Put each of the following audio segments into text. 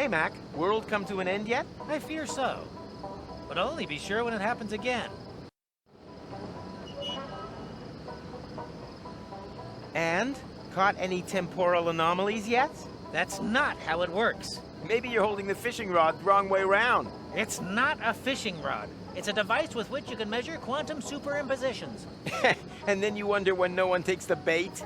Hey, Mac. World come to an end yet? I fear so. But I'll only be sure when it happens again. And? Caught any temporal anomalies yet? That's not how it works. Maybe you're holding the fishing rod the wrong way round. It's not a fishing rod. It's a device with which you can measure quantum superimpositions. And then you wonder when no one takes the bait?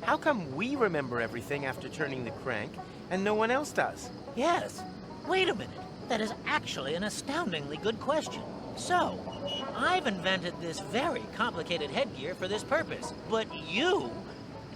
How come we remember everything after turning the crank, and no one else does? Yes. Wait a minute. That is actually an astoundingly good question. So, I've invented this very complicated headgear for this purpose, but you...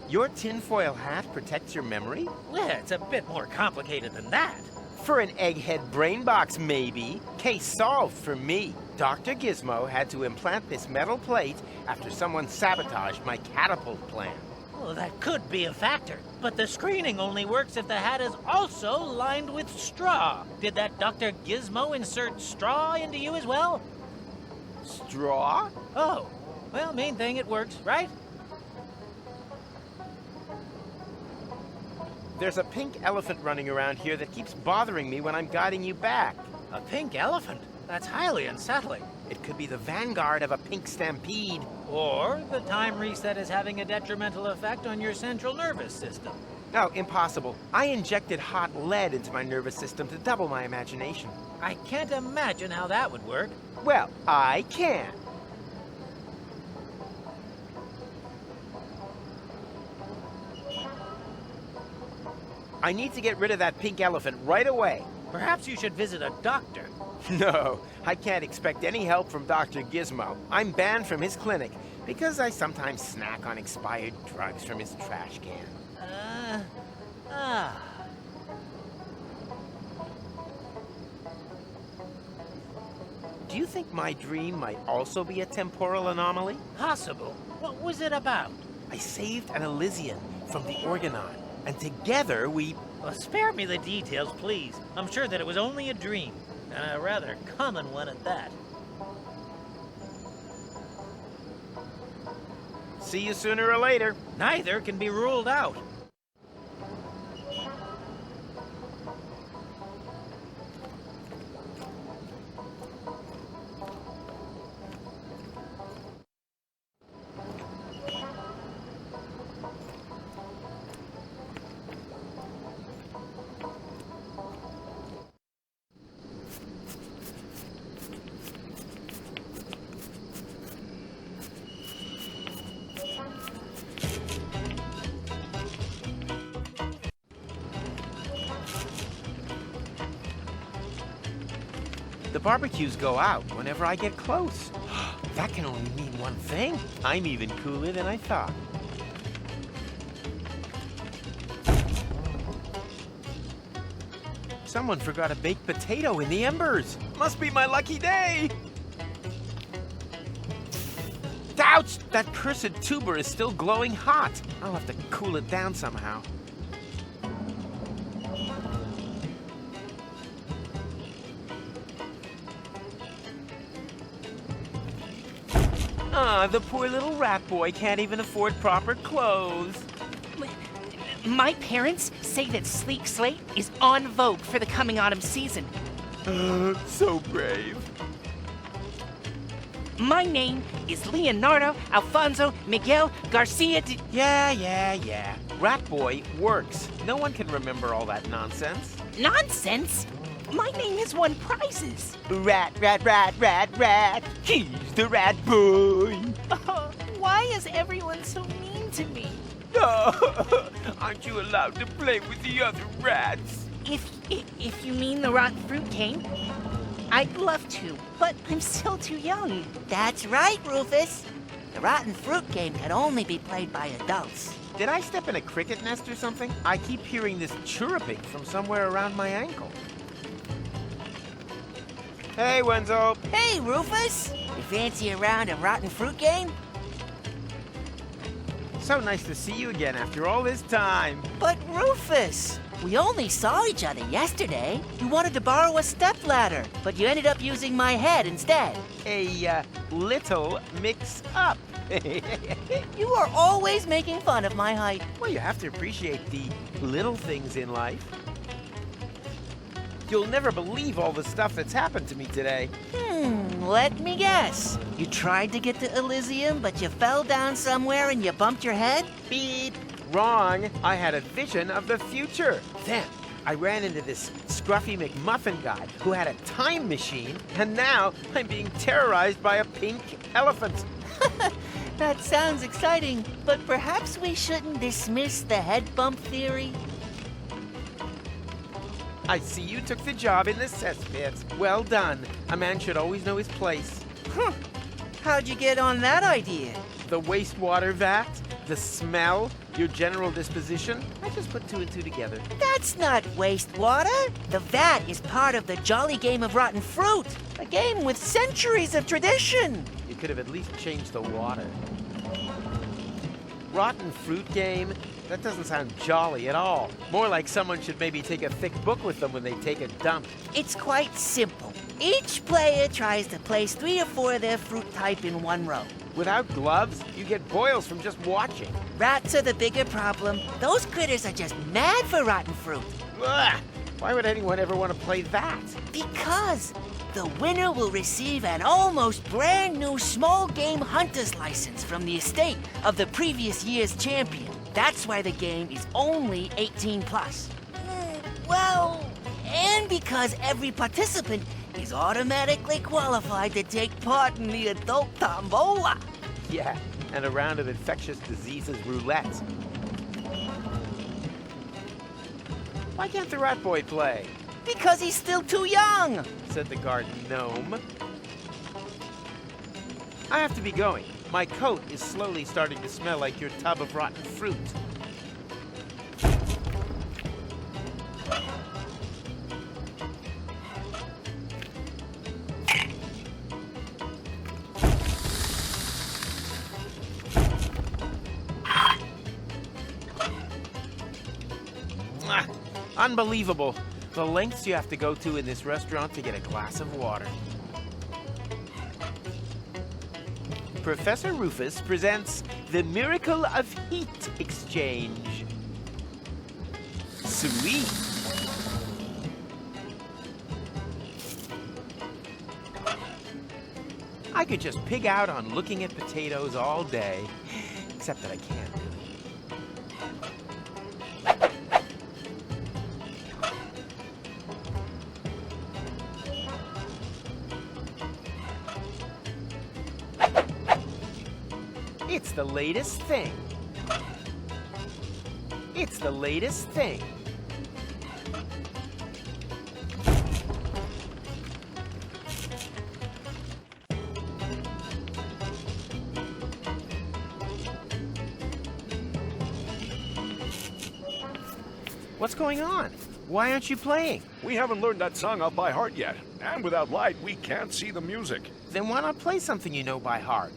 Your tinfoil hat protects your memory? Well, it's a bit more complicated than that. For an egghead brain box, maybe. Case solved for me. Dr. Gizmo had to implant this metal plate after someone sabotaged my catapult plan. Well, that could be a factor, but the screening only works if the hat is also lined with straw. Did that Dr. Gizmo insert straw into you as well? Straw? Oh, well, main thing, it works, right? There's a pink elephant running around here that keeps bothering me when I'm guiding you back. A pink elephant? That's highly unsettling. It could be the vanguard of a pink stampede. Or the time reset is having a detrimental effect on your central nervous system. No, impossible. I injected hot lead into my nervous system to double my imagination. I can't imagine how that would work. Well, I can. I need to get rid of that pink elephant right away. Perhaps you should visit a doctor. No, I can't expect any help from Dr. Gizmo. I'm banned from his clinic because I sometimes snack on expired drugs from his trash can. Do you think my dream might also be a temporal anomaly? Possible. What was it about? I saved an Elizium from the Organon, and together we... Well, spare me the details, please. I'm sure that it was only a dream, and a rather common one at that. See you sooner or later. Neither can be ruled out. The barbecues go out whenever I get close. That can only mean one thing. I'm even cooler than I thought. Someone forgot a baked potato in the embers. Must be my lucky day. Ouch! That cursed tuber is still glowing hot. I'll have to cool it down somehow. Ah, the poor little rat boy can't even afford proper clothes. My parents say that Sleek Slate is en vogue for the coming autumn season. So brave. My name is Leonardo Alfonso Miguel Garcia de... Yeah. Rat boy works. No one can remember all that nonsense. Nonsense? My name has won prizes. Rat. He's the rat boy. Why is everyone so mean to me? No, aren't you allowed to play with the other rats? If you mean the rotten fruit game, I'd love to, but I'm still too young. That's right, Rufus. The rotten fruit game can only be played by adults. Did I step in a cricket nest or something? I keep hearing this chirruping from somewhere around my ankle. Hey, Wenzel. Hey, Rufus! You fancy a round of rotten fruit game? So nice to see you again after all this time. But Rufus, we only saw each other yesterday. You wanted to borrow a stepladder, but you ended up using my head instead. A little mix-up. You are always making fun of my height. Well, you have to appreciate the little things in life. You'll never believe all the stuff that's happened to me today. Let me guess. You tried to get to Elysium, but you fell down somewhere and you bumped your head? Beep. Wrong. I had a vision of the future. Then I ran into this scruffy McMuffin guy who had a time machine, and now I'm being terrorized by a pink elephant. That sounds exciting, but perhaps we shouldn't dismiss the head bump theory? I see you took the job in the cesspit. Well done. A man should always know his place. How'd you get on that idea? The wastewater vat, the smell, your general disposition. I just put two and two together. That's not wastewater. The vat is part of the jolly game of rotten fruit. A game with centuries of tradition. You could have at least changed the water. Rotten fruit game? That doesn't sound jolly at all. More like someone should maybe take a thick book with them when they take a dump. It's quite simple. Each player tries to place 3 or 4 of their fruit type in one row. Without gloves, you get boils from just watching. Rats are the bigger problem. Those critters are just mad for rotten fruit. Ugh! Why would anyone ever want to play that? Because the winner will receive an almost brand new small game hunter's license from the estate of the previous year's champion. That's why the game is only 18 plus. Well, and because every participant is automatically qualified to take part in the adult tombola. Yeah, and a round of infectious diseases roulette. Why can't the rat boy play? Because he's still too young, Said the garden gnome. I have to be going. My coat is slowly starting to smell like your tub of rotten fruit. Unbelievable. The lengths you have to go to in this restaurant to get a glass of water. Professor Rufus presents the miracle of heat exchange. Sweet. I could just pig out on looking at potatoes all day, except that I can't really. It's the latest thing. It's the latest thing. What's going on? Why aren't you playing? We haven't learned that song up by heart yet. And without light, we can't see the music. Then why not play something you know by heart?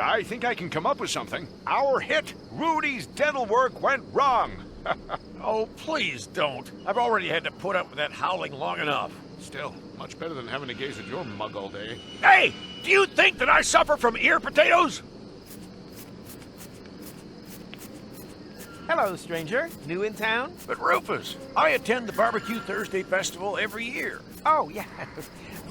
I think I can come up with something. Our hit, Rudy's Dental Work Went Wrong. Oh, please don't. I've already had to put up with that howling long enough. Still, much better than having to gaze at your mug all day. Hey, do you think that I suffer from ear potatoes? Hello, stranger. New in town? But Rufus, I attend the Barbecue Thursday Festival every year. Oh, yeah.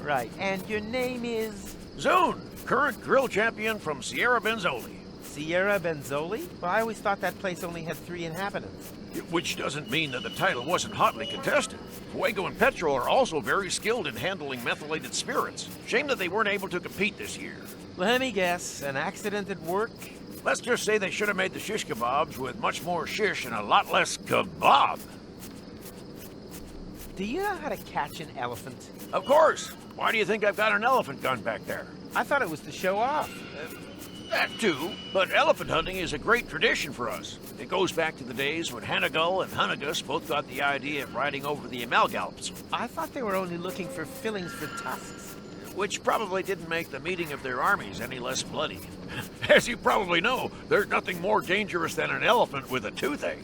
Right. And your name is? Zune, current grill champion from Sierra Benzoli. Sierra Benzoli? Well, I always thought that place only had 3 inhabitants. Which doesn't mean that the title wasn't hotly contested. Fuego and Petrol are also very skilled in handling methylated spirits. Shame that they weren't able to compete this year. Let me guess. An accident at work? Let's just say they should have made the shish kebabs with much more shish and a lot less kebab. Do you know how to catch an elephant? Of course. Why do you think I've got an elephant gun back there? I thought it was to show off. That too, but elephant hunting is a great tradition for us. It goes back to the days when Hanagull and Hunnigus both got the idea of riding over the Amalgalps, I thought they were only looking for fillings for tusks. which probably didn't make the meeting of their armies any less bloody. As you probably know, there's nothing more dangerous than an elephant with a toothache.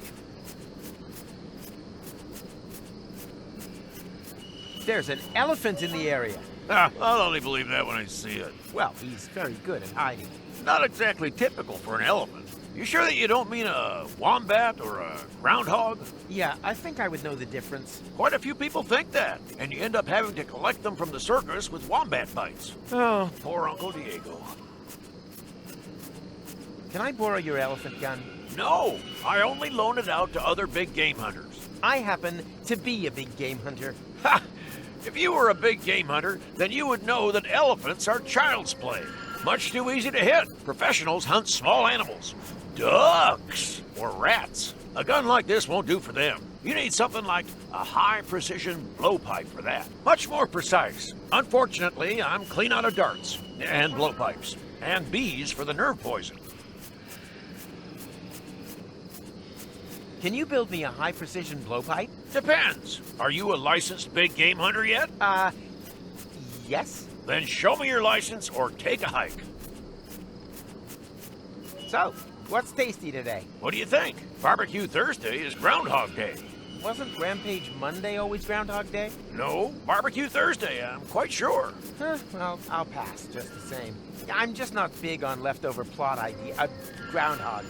There's an elephant in the area. I'll only believe that when I see it. Well, he's very good at hiding. Not exactly typical for an elephant. You sure that you don't mean a wombat or a groundhog? Yeah, I think I would know the difference. Quite a few people think that, and you end up having to collect them from the circus with wombat bites. Oh, Poor Uncle Diego. can I borrow your elephant gun? No, I only loan it out to other big game hunters. I happen to be a big game hunter. Ha! If you were a big game hunter, then you would know that elephants are child's play. Much too easy to hit. Professionals hunt small animals. Ducks or rats. A gun like this won't do for them. You need something like a high-precision blowpipe for that. Much more precise. Unfortunately, I'm clean out of darts and blowpipes. And bees for the nerve poison. Can you build me a high-precision blowpipe? Depends. Are you a licensed big game hunter yet? Yes. Then show me your license or take a hike. So, what's tasty today? What do you think? Barbecue Thursday is Groundhog Day. Wasn't Rampage Monday always Groundhog Day? No, Barbecue Thursday, I'm quite sure. Huh, well, I'll pass just the same. I'm just not big on leftover plot idea. Groundhog.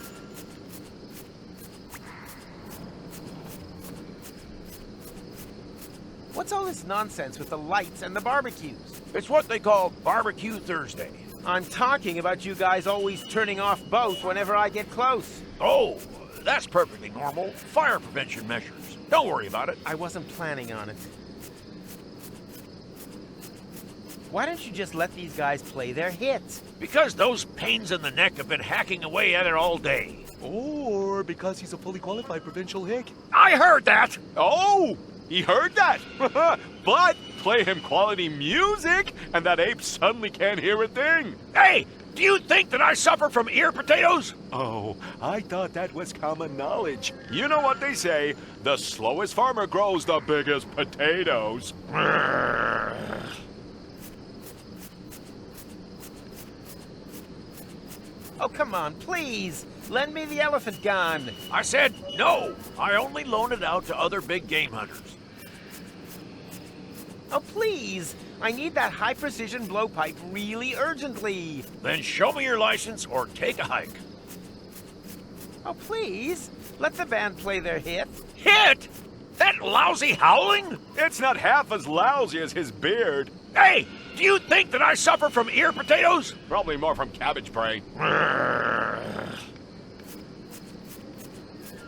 What's all this nonsense with the lights and the barbecues? It's what they call Barbecue Thursday. I'm talking about you guys always turning off both whenever I get close. Oh, that's perfectly normal. Fire prevention measures. Don't worry about it. I wasn't planning on it. Why don't you just let these guys play their hits? Because those pains in the neck have been hacking away at it all day. Or because he's a fully qualified provincial hick. I heard that! Oh, he heard that. But play him quality music, and that ape suddenly can't hear a thing. Hey, do you think that I suffer from ear potatoes? Oh, I thought that was common knowledge. You know what they say, the slowest farmer grows the biggest potatoes. Oh, come on, please. Lend me the elephant gun. I said no. I only loan it out to other big game hunters. Oh, please. I need that high-precision blowpipe really urgently. Then show me your license or take a hike. Oh, please. Let the band play their hit. Hit? That lousy howling? It's not half as lousy as his beard. Hey, do you think that I suffer from ear potatoes? Probably more from cabbage brain.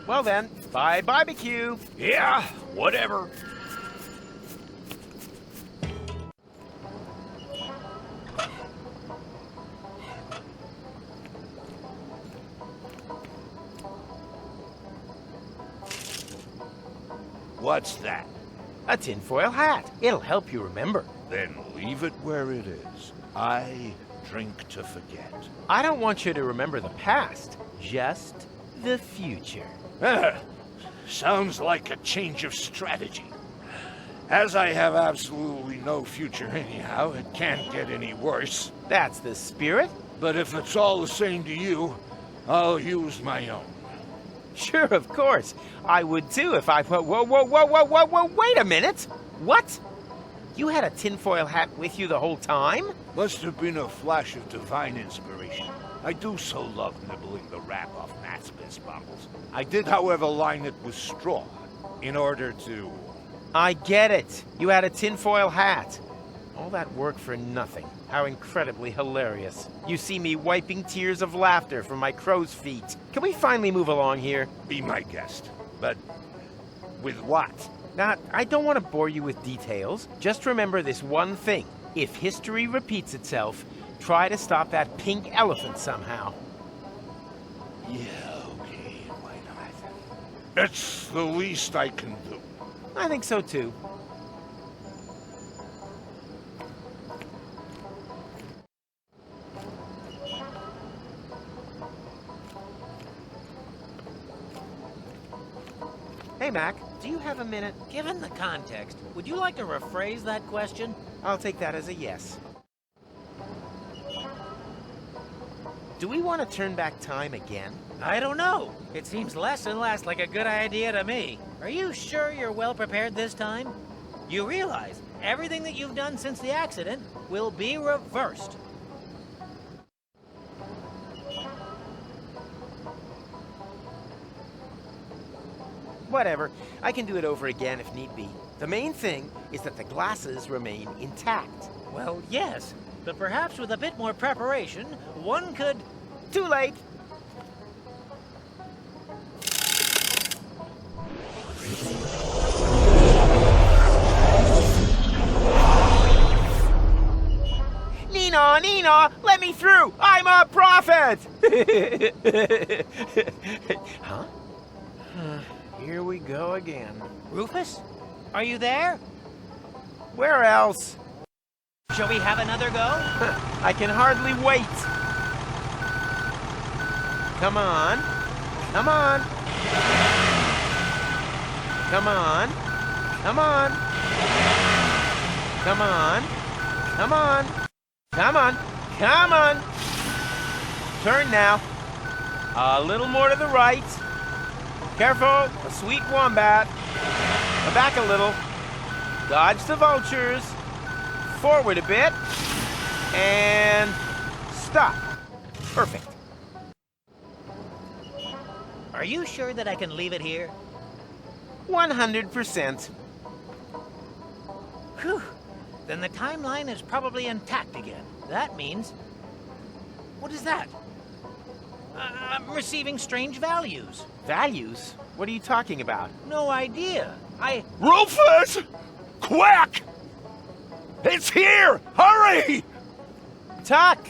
Well then, bye barbecue. Yeah, whatever. What's that? A tinfoil hat. It'll help you remember. Then leave it where it is. I drink to forget. I don't want you to remember the past, just the future. Sounds like a change of strategy. As I have absolutely no future anyhow, it can't get any worse. That's the spirit. But if it's all the same to you, I'll use my own. Sure, of course. I would too if I... Whoa, wait a minute. What? You had a tinfoil hat with you the whole time? Must have been a flash of divine inspiration. I do so love nibbling the wrap off Matt's best bottles. I did, however, line it with straw in order to... I get it. You had a tinfoil hat. All that work for nothing. How incredibly hilarious. You see me wiping tears of laughter from my crow's feet. Can we finally move along here? Be my guest. But with what? I don't want to bore you with details. Just remember this one thing. If history repeats itself, try to stop that pink elephant somehow. Yeah, okay, why not? It's the least I can do. I think so too. Hey, Mac, do you have a minute? Given the context, would you like to rephrase that question? I'll take that as a yes. Do we want to turn back time again? I don't know. It seems less and less like a good idea to me. Are you sure you're well prepared this time? You realize everything that you've done since the accident will be reversed. Whatever. I can do it over again if need be. The main thing is that the glasses remain intact. Well, yes, but perhaps with a bit more preparation, one could... Too late. Nina, let me through! I'm a prophet! Huh? Here we go again. Rufus? Are you there? Where else? Shall we have another go? I can hardly wait. Come on. Come on. Come on. Come on. Come on. Come on. Come on. Come on. Turn now. A little more to the right. Careful. A sweet wombat. Back a little. Dodge the vultures. Forward a bit. And stop. Perfect. Are you sure that I can leave it here? 100%. Whew. Then the timeline is probably intact again. That means... What is that? I'm receiving strange values. Values? What are you talking about? No idea. Rufus! Quick! It's here! Hurry! Tuck!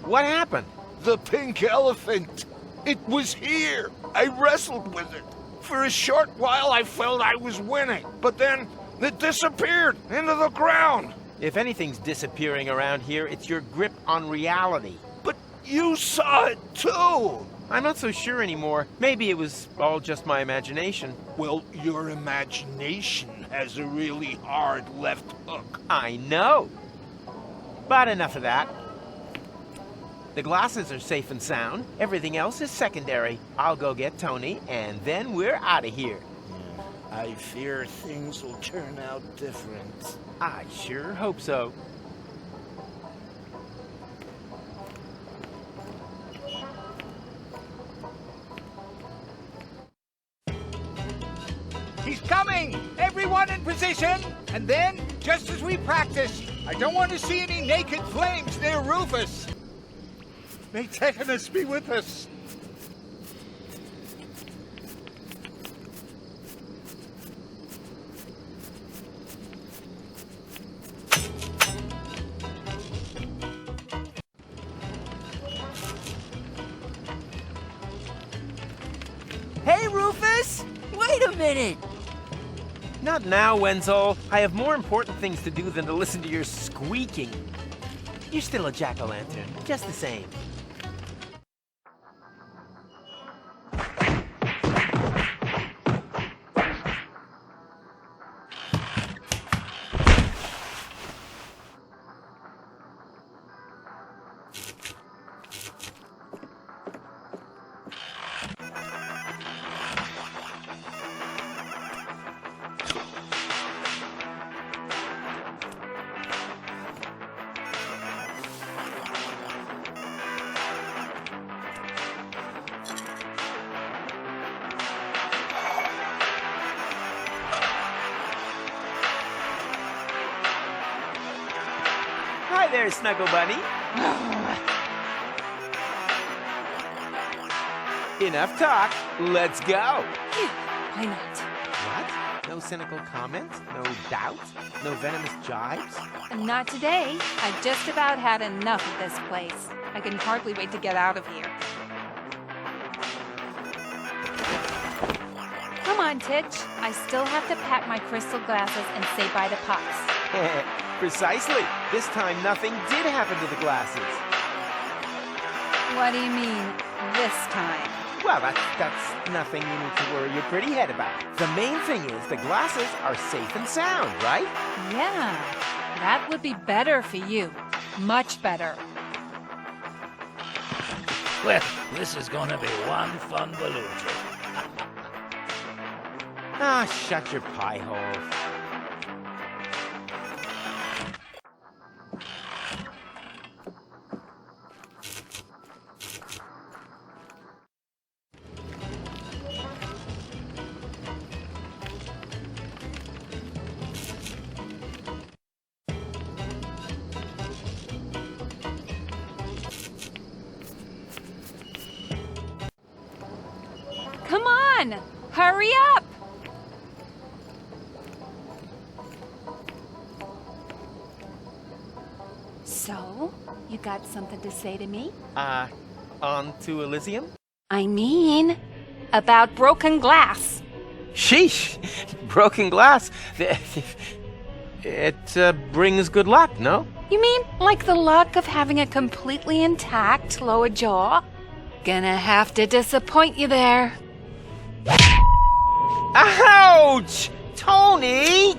What happened? The pink elephant. It was here. I wrestled with it. For a short while, I felt I was winning. But then, it disappeared into the ground. If anything's disappearing around here, it's your grip on reality. But you saw it too. I'm not so sure anymore. Maybe it was all just my imagination. Well, your imagination has a really hard left hook. I know. But enough of that. The glasses are safe and sound. Everything else is secondary. I'll go get Tony, and then we're out of here. I fear things will turn out different. I sure hope so. He's coming! Everyone in position! And then, just as we practice, I don't want to see any naked flames near Rufus. May tetanus be with us. Hey, Rufus! Wait a minute! Not now, Wenzel. I have more important things to do than to listen to your squeaking. You're still a jack-o'-lantern, just the same. Hi there, Snuggle Bunny. Enough talk. Let's go. Why not? What? No cynical comments? No doubt? No venomous jibes? Not today. I've just about had enough of this place. I can hardly wait to get out of here. Come on, Titch. I still have to pack my crystal glasses and say bye to Pops. Precisely. This time nothing did happen to the glasses. What do you mean, this time? Well, that's nothing you need to worry your pretty head about. The main thing is the glasses are safe and sound, right? Yeah, that would be better for you. Much better. Well, this is gonna be one fun Budучи. Ah, shut your pie hole. on! Hurry up! So, you got something to say to me? On to Elizium? I mean, about broken glass. Sheesh! Broken glass. It brings good luck, no? You mean like the luck of having a completely intact lower jaw? Gonna have to disappoint you there. Ouch! Tony!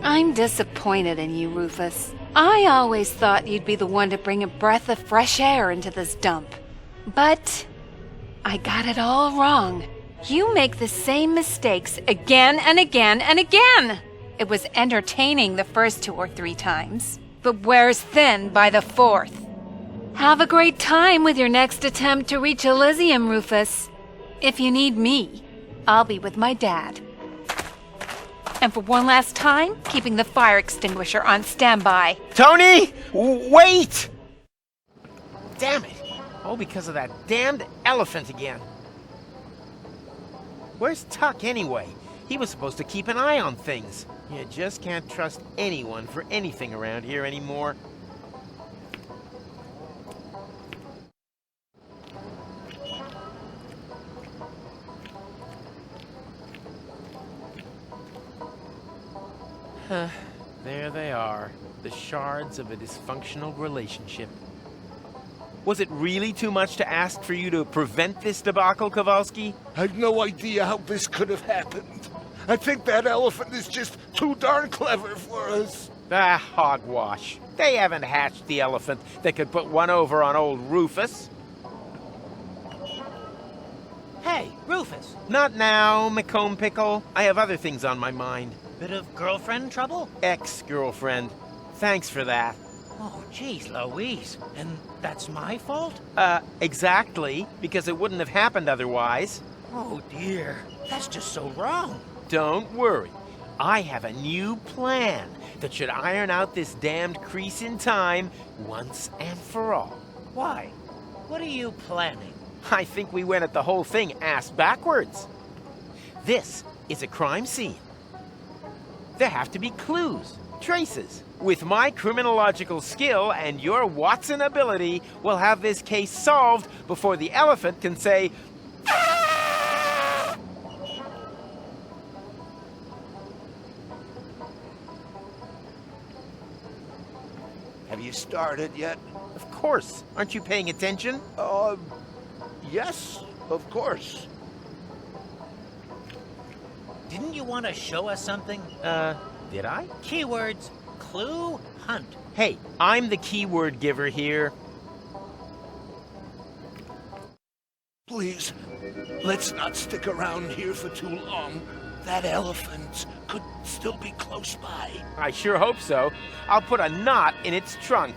I'm disappointed in you, Rufus. I always thought you'd be the one to bring a breath of fresh air into this dump. But I got it all wrong. You make the same mistakes again and again and again. It was entertaining the first 2 or 3 times, but wears thin by the 4th. Have a great time with your next attempt to reach Elizium, Rufus. If you need me, I'll be with my dad. And for one last time, keeping the fire extinguisher on standby. Tony! Wait! Damn it! All because of that damned elephant again. Where's Tuck anyway? He was supposed to keep an eye on things. You just can't trust anyone for anything around here anymore. There they are, the shards of a dysfunctional relationship. Was it really too much to ask for you to prevent this debacle, Kowalski? I've no idea how this could have happened. I think that elephant is just too darn clever for us. Hogwash. They haven't hatched the elephant that could put one over on old Rufus. Hey, Rufus. Not now, McComb Pickle. I have other things on my mind. Bit of girlfriend trouble? Ex-girlfriend. Thanks for that. Oh, geez, Louise. And that's my fault? Exactly. Because it wouldn't have happened otherwise. Oh, dear. That's just so wrong. Don't worry. I have a new plan that should iron out this damned crease in time once and for all. Why? What are you planning? I think we went at the whole thing ass backwards. This is a crime scene. There have to be clues, traces. With my criminological skill and your Watson ability, we'll have this case solved before the elephant can say, Have you started yet? Of course. Aren't you paying attention? Yes, of course. Didn't you want to show us something? Did I? Keywords, clue, hunt. Hey, I'm the keyword giver here. Please, let's not stick around here for too long. That elephant could still be close by. I sure hope so. I'll put a knot in its trunk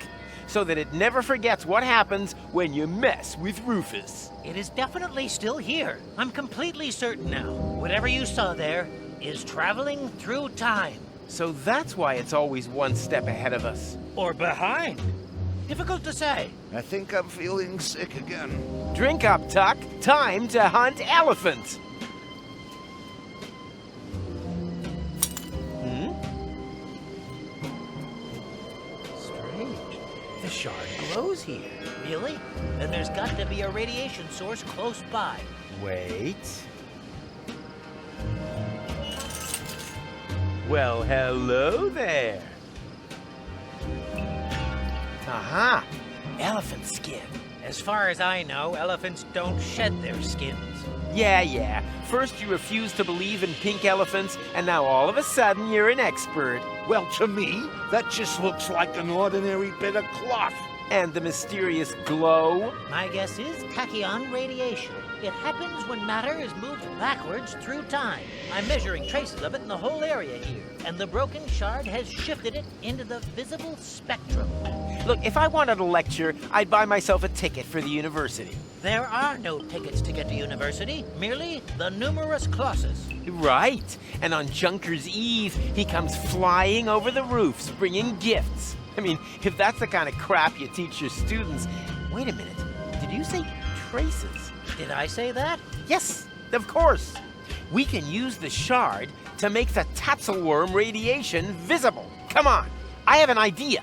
so that it never forgets what happens when you mess with Rufus. It is definitely still here. I'm completely certain now. Whatever you saw there is traveling through time. So that's why it's always one step ahead of us. Or behind. Difficult to say. I think I'm feeling sick again. Drink up, Tuck. Time to hunt elephants. Strange. The shard glows here. Really? Then there's got to be a radiation source close by. Wait. Well, hello there. Aha! Elephant skin. As far as I know, elephants don't shed their skins. Yeah. First you refused to believe in pink elephants, and now all of a sudden you're an expert. Well, to me, that just looks like an ordinary bit of cloth. And the mysterious glow? My guess is tachyon radiation. It happens when matter is moved backwards through time. I'm measuring traces of it in the whole area here, and the broken shard has shifted it into the visible spectrum. Look, if I wanted a lecture, I'd buy myself a ticket for the university. There are no tickets to get to university, merely the numerous clauses. Right. And on Junker's Eve, he comes flying over the roofs, bringing gifts. I mean, if that's the kind of crap you teach your students... Wait a minute. Did you say traces? Did I say that? Yes. Of course. We can use the shard to make the Tatzelworm radiation visible. Come on, I have an idea.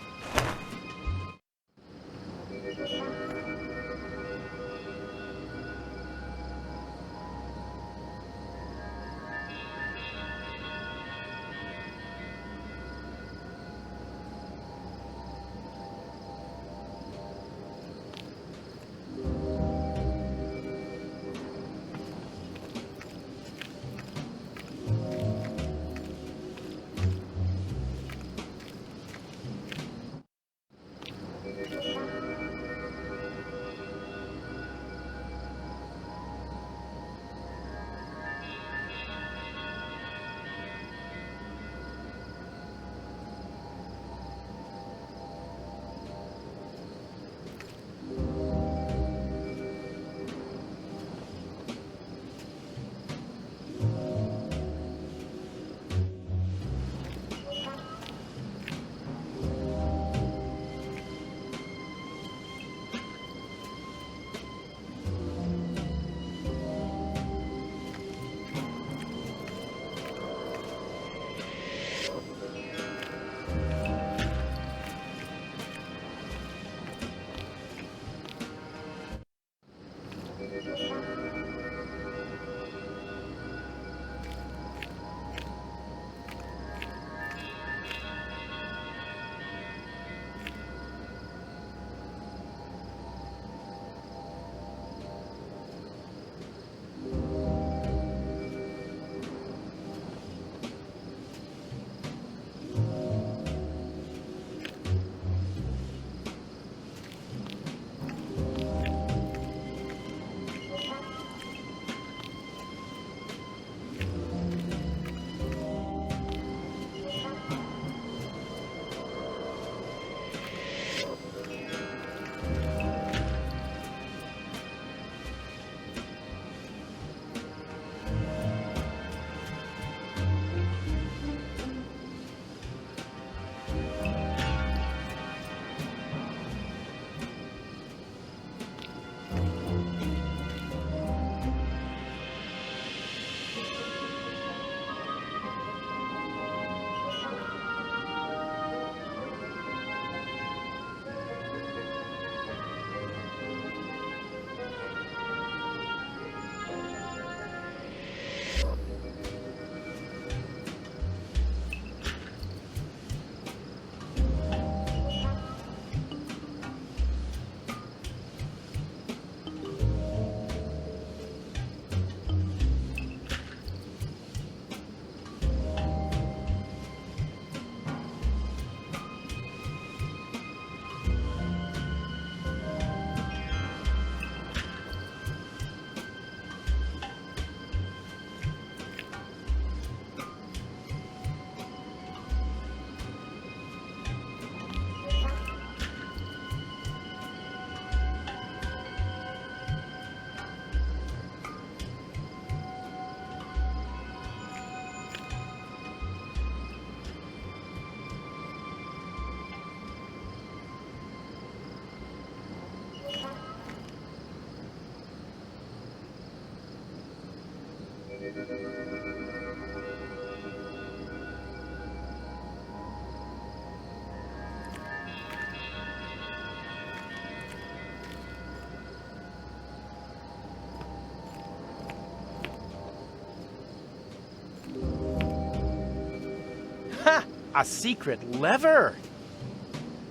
Ha! A secret lever!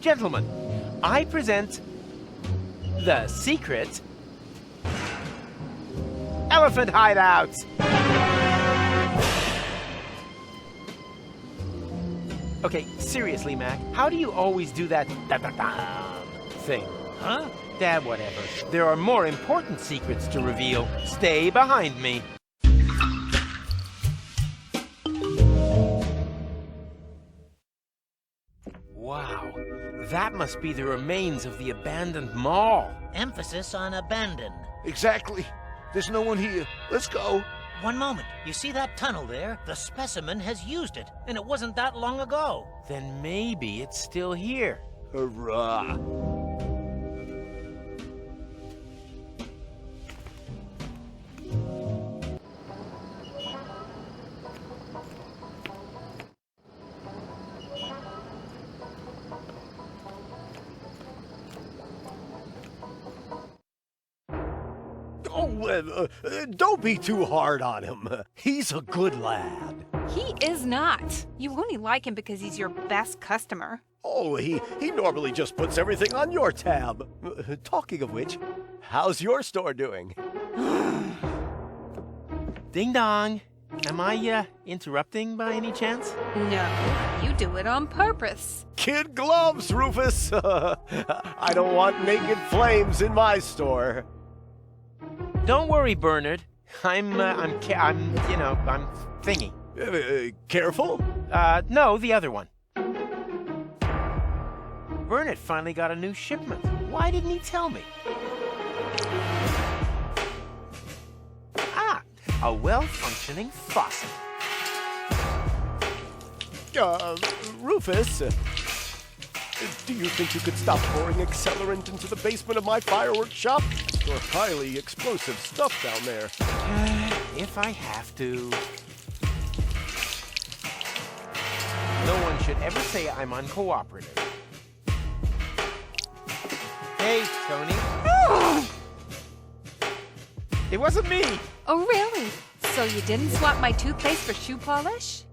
Gentlemen, I present the secret elephant hideout! Okay, seriously, Mac, how do you always do that thing? Huh? Dad, whatever. There are more important secrets to reveal. Stay behind me. Wow, that must be the remains of the abandoned mall. Emphasis on abandoned. Exactly. There's no one here. Let's go. One moment. You see that tunnel there? The specimen has used it, and it wasn't that long ago. Then maybe it's still here. Hurrah. Don't be too hard on him. He's a good lad. He is not. You only like him because he's your best customer. Oh, he normally just puts everything on your tab. Talking of which, how's your store doing? Ding dong. Am I interrupting by any chance? No, you do it on purpose. Kid gloves, Rufus. I don't want naked flames in my store. Don't worry, Bernard. I'm thingy. Careful? No, the other one. Bernard finally got a new shipment. Why didn't he tell me? Ah, a well-functioning faucet. Rufus, do you think you could stop pouring accelerant into the basement of my fireworks shop? Your highly explosive stuff down there. If I have to. No one should ever say I'm uncooperative. Hey, Tony. It wasn't me. Oh, really? So you didn't swap my toothpaste for shoe polish?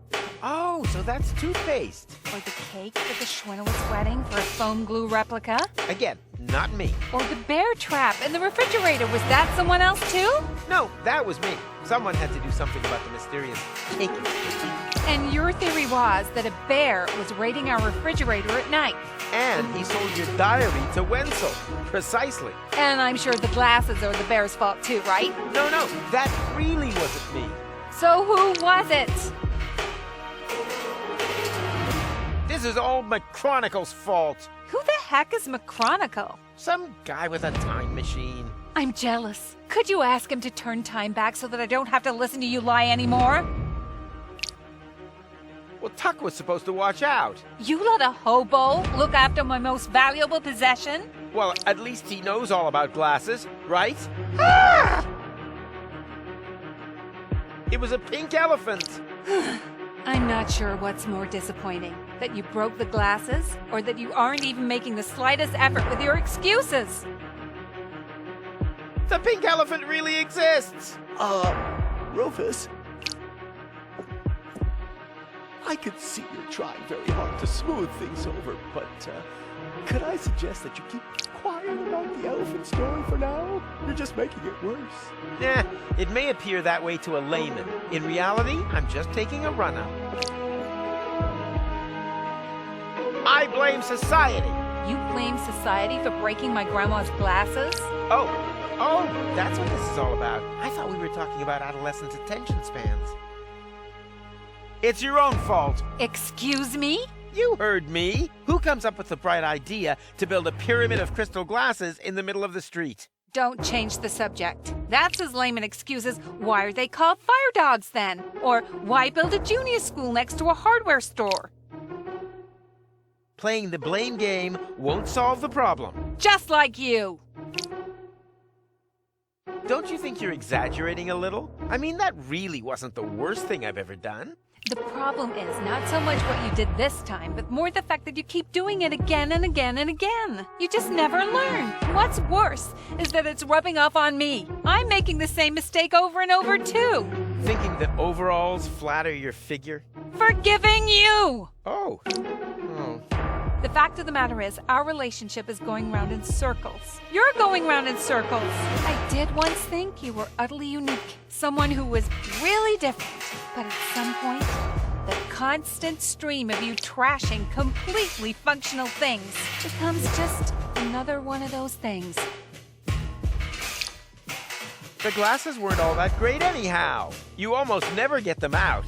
Oh, so that's toothpaste. Or the cake at the Schwinowitz wedding for a foam glue replica? Again, not me. Or the bear trap in the refrigerator, was that someone else too? No, that was me. Someone had to do something about the mysterious cake. And your theory was that a bear was raiding our refrigerator at night. And he sold your diary to Wenzel. Precisely. And I'm sure the glasses are the bear's fault too, right? No, that really wasn't me. So who was it? This is all McChronicle's fault. Who the heck is McChronicle? Some guy with a time machine. I'm jealous. Could you ask him to turn time back so that I don't have to listen to you lie anymore? Well, Tuck was supposed to watch out. You let a hobo look after my most valuable possession? Well, at least he knows all about glasses, right? It was a pink elephant. I'm not sure what's more disappointing, that you broke the glasses, or that you aren't even making the slightest effort with your excuses. The pink elephant really exists. Rufus, I could see you're trying very hard to smooth things over, but could I suggest that you keep quiet about the elephant story for now? You're just making it worse. Nah, it may appear that way to a layman. In reality, I'm just taking a run-up. I blame society. You blame society for breaking my grandma's glasses? Oh, that's what this is all about. I thought we were talking about adolescents' attention spans. It's your own fault. Excuse me? You heard me. Who comes up with the bright idea to build a pyramid of crystal glasses in the middle of the street? Don't change the subject. That's as lame an excuse as, why are they called fire dogs then? Or, why build a junior school next to a hardware store? Playing the blame game won't solve the problem. Just like you. Don't you think you're exaggerating a little? I mean, that really wasn't the worst thing I've ever done. The problem is not so much what you did this time, but more the fact that you keep doing it again and again and again. You just never learn. What's worse is that it's rubbing off on me. I'm making the same mistake over and over too. Thinking that overalls flatter your figure? Forgiving you! Oh. The fact of the matter is, our relationship is going round in circles. You're going round in circles. I did once think you were utterly unique. Someone who was really different. But at some point, the constant stream of you trashing completely functional things becomes just another one of those things. The glasses weren't all that great anyhow. You almost never get them out.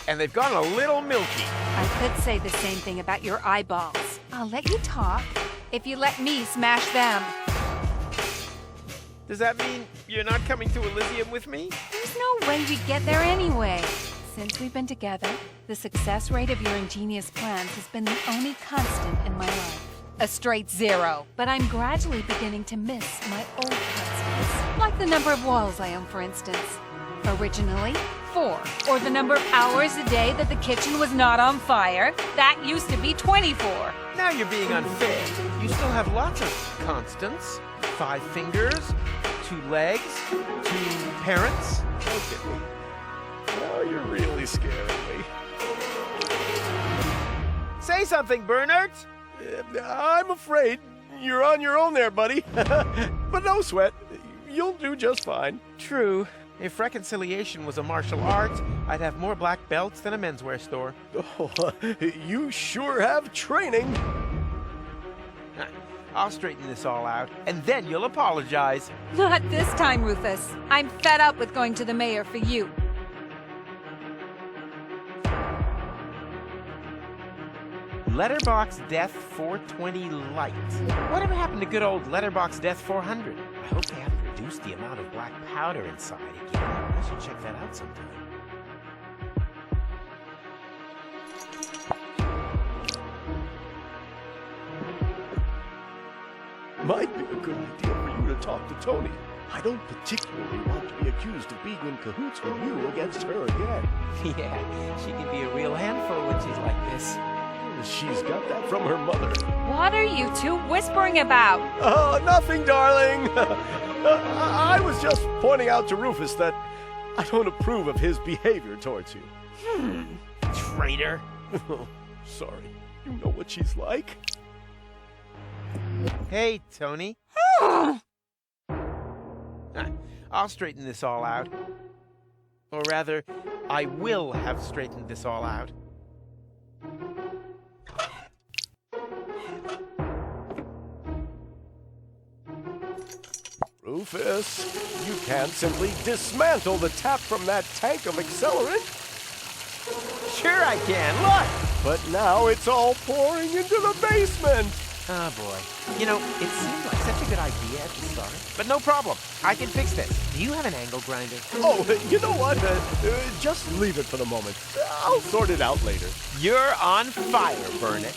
And they've gone a little milky. I could say the same thing about your eyeballs. I'll let you talk if you let me smash them. Does that mean you're not coming to Elizium with me? There's no way we'd get there anyway. Since we've been together, the success rate of your ingenious plans has been the only constant in my life. A straight 0. But I'm gradually beginning to miss my old constants. Like the number of walls I own, for instance. Originally, 4. Or the number of hours a day that the kitchen was not on fire. That used to be 24. Now you're being unfair. You still have lots of constants. 5 fingers, 2 legs, 2 parents. Okay. Now you're really scaring me. Say something, Bernard! I'm afraid you're on your own there, buddy. But no sweat. You'll do just fine. True. If reconciliation was a martial art, I'd have more black belts than a menswear store. Oh, you sure have training. I'll straighten this all out, and then you'll apologize. Not this time, Rufus. I'm fed up with going to the mayor for you. Letterbox Death 420 Light. Whatever happened to good old Letterbox Death 400? I hope they haven't reduced the amount of black powder inside again. I should check that out sometime. Might be a good idea for you to talk to Tony. I don't particularly want to be accused of being in cahoots with you against her again. Yeah, she can be a real handful when she's like this. She's got that from her mother. What are you two whispering about? Oh, nothing, darling. I was just pointing out to Rufus that I don't approve of his behavior towards you. Traitor. Sorry. You know what she's like. Hey, Tony. I'll straighten this all out. Or rather, I will have straightened this all out. Rufus, you can't simply dismantle the tap from that tank of accelerant. Sure I can, look! But now it's all pouring into the basement. Oh boy. You know, it seemed like such a good idea at the start. But no problem. I can fix this. Do you have an angle grinder? Oh, you know what? Just leave it for the moment. I'll sort it out later. You're on fire, Burnett.